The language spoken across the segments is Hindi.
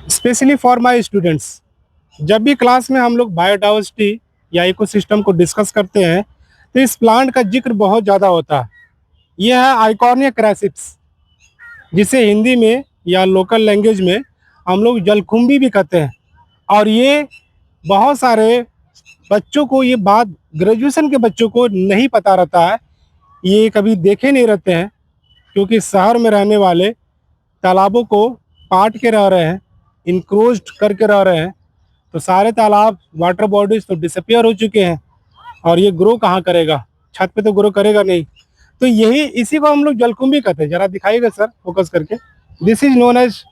Specially for my students. जब भी क्लास में हम लोग बायोडाइवर्सिटी या इकोसिस्टम को डिस्कस करते हैं तो इस प्लांट का जिक्र बहुत ज़्यादा होता है। यह है आइकॉनिया क्रासिप्स, जिसे हिंदी में या लोकल लैंग्वेज में हम लोग जलकुंभी भी कहते हैं। और ये बहुत सारे बच्चों को ये बात, ग्रेजुएशन के बच्चों को नहीं पता रहता है, ये कभी देखे नहीं रहते हैं, क्योंकि शहर में रहने वाले तालाबों को पाट के रह रहे हैं, इंक्रोच्ड करके रह रहे हैं। तो सारे तालाब, वाटर बॉडीज तो डिसअपियर हो चुके हैं, और ये ग्रो कहाँ करेगा? छत पे तो ग्रो करेगा नहीं। तो यही, इसी को हम लोग जलकुंभी कहते हैं। जरा दिखाइएगा सर, फोकस करके। दिस इज नोन एज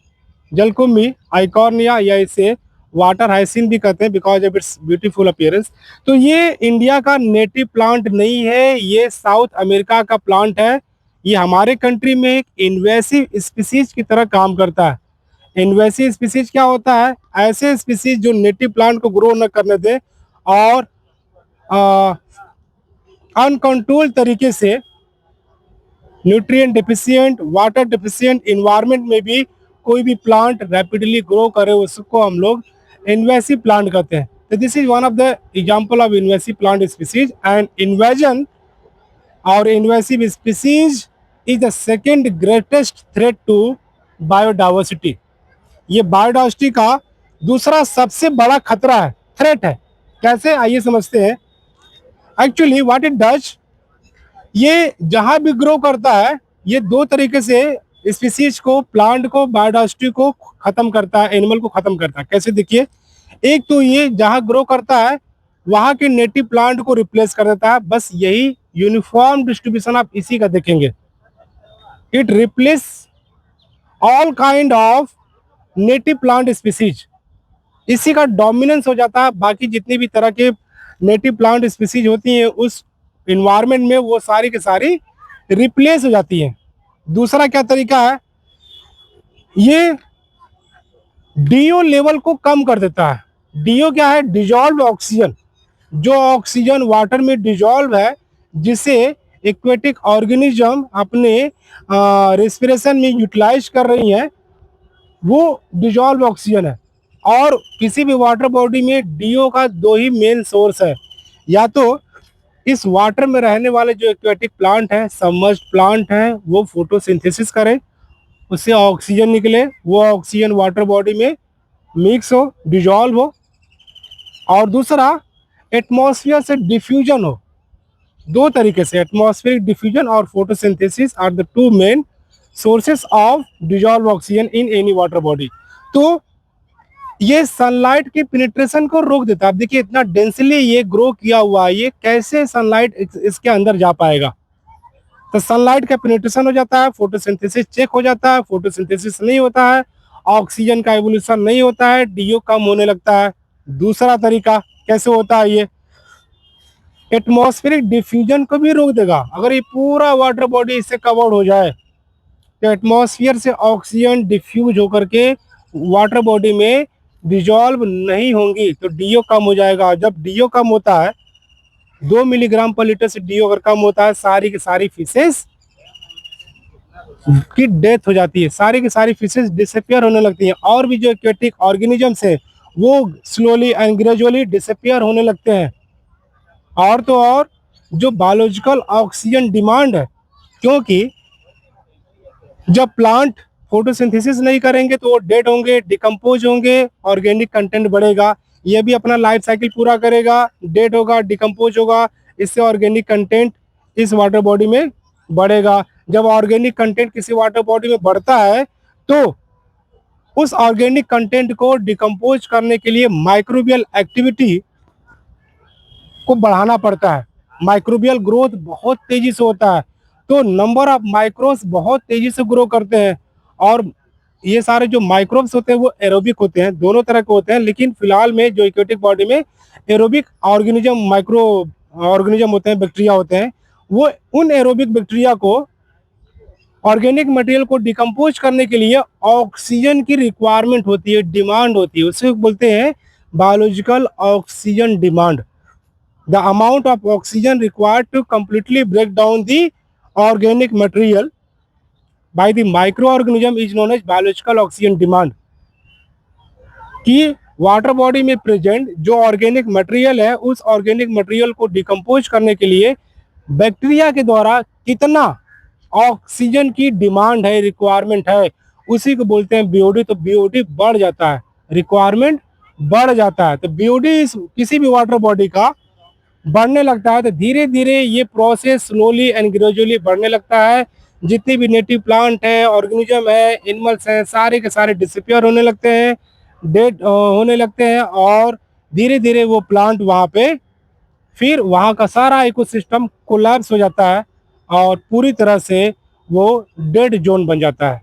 जलकुंभी आइकॉर्निया, या इसे वाटर हाइसिन भी कहते हैं because of its beautiful appearance. तो ये इंडिया का नेटिव प्लांट नहीं है, ये साउथ अमेरिका का प्लांट है। ये हमारे कंट्री में एक इन्वेसिव स्पीसीज की तरह काम करता है। इन्वेसिव स्पीसीज क्या होता है? ऐसे स्पीसीज जो नेटिव प्लांट को ग्रो न करने दे और अनकंट्रोल्ड तरीके से nutrient deficient, water deficient environment में भी कोई भी प्लांट रैपिडली ग्रो करे, उसको हम लोग इन्वेसिव प्लांट कहते हैं। तो this is one of the example of invasive plant species. And invasion और invasive species is the second greatest threat to biodiversity. ये बायोडाइवर्सिटी का दूसरा सबसे बड़ा खतरा है, थ्रेट है। कैसे, आइए समझते हैं। एक्चुअली व्हाट इट डज, ये जहां भी ग्रो करता है, ये दो तरीके से स्पीसीज को, प्लांट को, बायोडाइवर्सिटी को खत्म करता है, एनिमल को खत्म करता है। कैसे, देखिए। एक तो ये जहां ग्रो करता है वहां के नेटिव प्लांट को रिप्लेस कर देता है। बस यही यूनिफॉर्म डिस्ट्रीब्यूशन आप इसी का देखेंगे। It replace all kind of native plant species. इसी का डोमिनेंस हो जाता है। बाकी जितनी भी तरह के नेटिव प्लांट स्पीसीज होती हैं उस इन्वायरमेंट में, वो सारी की सारी रिप्लेस हो जाती हैं। दूसरा क्या तरीका है, ये डीओ लेवल को कम कर देता है। डीओ क्या है? Dissolve oxygen. जो ऑक्सीजन वाटर में डिजॉल्व है, जिसे एक्वेटिक ऑर्गेनिज्म अपने रेस्पिरेशन में यूटिलाइज कर रही हैं, वो डिजॉल्व ऑक्सीजन है। और किसी भी वाटर बॉडी में डीओ का दो ही मेन सोर्स है। या तो इस वाटर में रहने वाले जो एक्वेटिक प्लांट है, सबमर्ज्ड प्लांट है, वो फोटोसिंथेसिस करे, उससे ऑक्सीजन निकले, वो ऑक्सीजन वाटर बॉडी में मिक्स हो, डिजॉल्व हो। और दूसरा, एटमॉस्फेयर से डिफ्यूजन हो। दो तरीके से, एटमॉस्फेरिक डिफ्यूजन और photosynthesis are the two main sources of dissolve oxygen in any water body. तो ये सनलाइट की पेनिट्रेशन को रोक देता है। अब देखिए, इतना डेंसली ये ग्रो किया हुआ है, ये कैसे सनलाइट इसके अंदर जा पाएगा? तो सनलाइट का पेनिट्रेशन हो जाता है, फोटोसिंथेसिस चेक हो जाता है, फोटोसिंथेसिस नहीं होता है, ऑक्सीजन का एवोल्यूशन नहीं होता है, डीओ कम होने लगता है। दूसरा तरीका कैसे होता है, ये एटमॉस्फेरिक डिफ्यूजन को भी रोक देगा। अगर ये पूरा वाटर बॉडी इससे कवर्ड हो जाए तो एटमॉस्फेयर से ऑक्सीजन डिफ्यूज होकर के वाटर बॉडी में डिजॉल्व नहीं होंगी, तो डीओ कम हो जाएगा। जब डीओ कम होता है, 2 मिलीग्राम पर लीटर से डीओ अगर कम होता है, सारी की सारी फिशेस की डेथ हो जाती है, सारी की सारी फिशेस डिसअपियर होने लगती हैं। और भी जो एक्वेटिक ऑर्गेनिजम्स है वो स्लोली एंड ग्रेजुअली डिसअपियर होने लगते हैं। और तो और जो बायोलॉजिकल ऑक्सीजन डिमांड है, क्योंकि जब प्लांट फोटोसिंथेसिस नहीं करेंगे तो वो डेड होंगे, डिकम्पोज होंगे, ऑर्गेनिक कंटेंट बढ़ेगा। ये भी अपना लाइफ साइकिल पूरा करेगा, डेड होगा, डिकम्पोज होगा, इससे ऑर्गेनिक कंटेंट इस वाटर बॉडी में बढ़ेगा। जब ऑर्गेनिक कंटेंट किसी वाटर बॉडी में बढ़ता है तो उस ऑर्गेनिक कंटेंट को डिकम्पोज करने के लिए माइक्रोबियल एक्टिविटी को बढ़ाना पड़ता है। माइक्रोबियल ग्रोथ बहुत तेजी से होता है, तो नंबर ऑफ माइक्रोब्स बहुत तेजी से ग्रो करते हैं। और ये सारे जो माइक्रोब्स होते हैं वो एरोबिक होते हैं, दोनों तरह के होते हैं। लेकिन फिलहाल में जो एक्वेटिक बॉडी में एरोबिक ऑर्गेनिज्म, माइक्रो ऑर्गेनिज्म होते हैं, बैक्टीरिया होते हैं, वो उन एरोबिक बैक्टीरिया को ऑर्गेनिक मटेरियल को डिकम्पोज करने के लिए ऑक्सीजन की रिक्वायरमेंट होती है, डिमांड होती है। उसे बोलते हैं biological oxygen demand. The amount of oxygen required to completely break down the organic material by the microorganism is known as biological oxygen demand. कि वाटर बॉडी में प्रेजेंट जो ऑर्गेनिक मटेरियल है उस ऑर्गेनिक मटेरियल को डिकम्पोज करने के लिए बैक्टीरिया के द्वारा कितना ऑक्सीजन की डिमांड है, रिक्वायरमेंट है, उसी को बोलते हैं बीओडी। तो बीओडी बढ़ जाता है, रिक्वायरमेंट बढ़ जाता है। तो बीओडी किसी भी वाटर बॉडी का बढ़ने लगता है तो धीरे धीरे ये प्रोसेस स्लोली एंड ग्रेजुअली बढ़ने लगता है। जितने भी नेटिव प्लांट है, ऑर्गेनिज्म है, एनिमल्स हैं, सारे के सारे डिसअपियर होने लगते हैं, डेड होने लगते हैं, और धीरे धीरे वो प्लांट वहाँ पे फिर वहाँ का सारा इकोसिस्टम कोलैप्स हो जाता है और पूरी तरह से वो डेड जोन बन जाता है।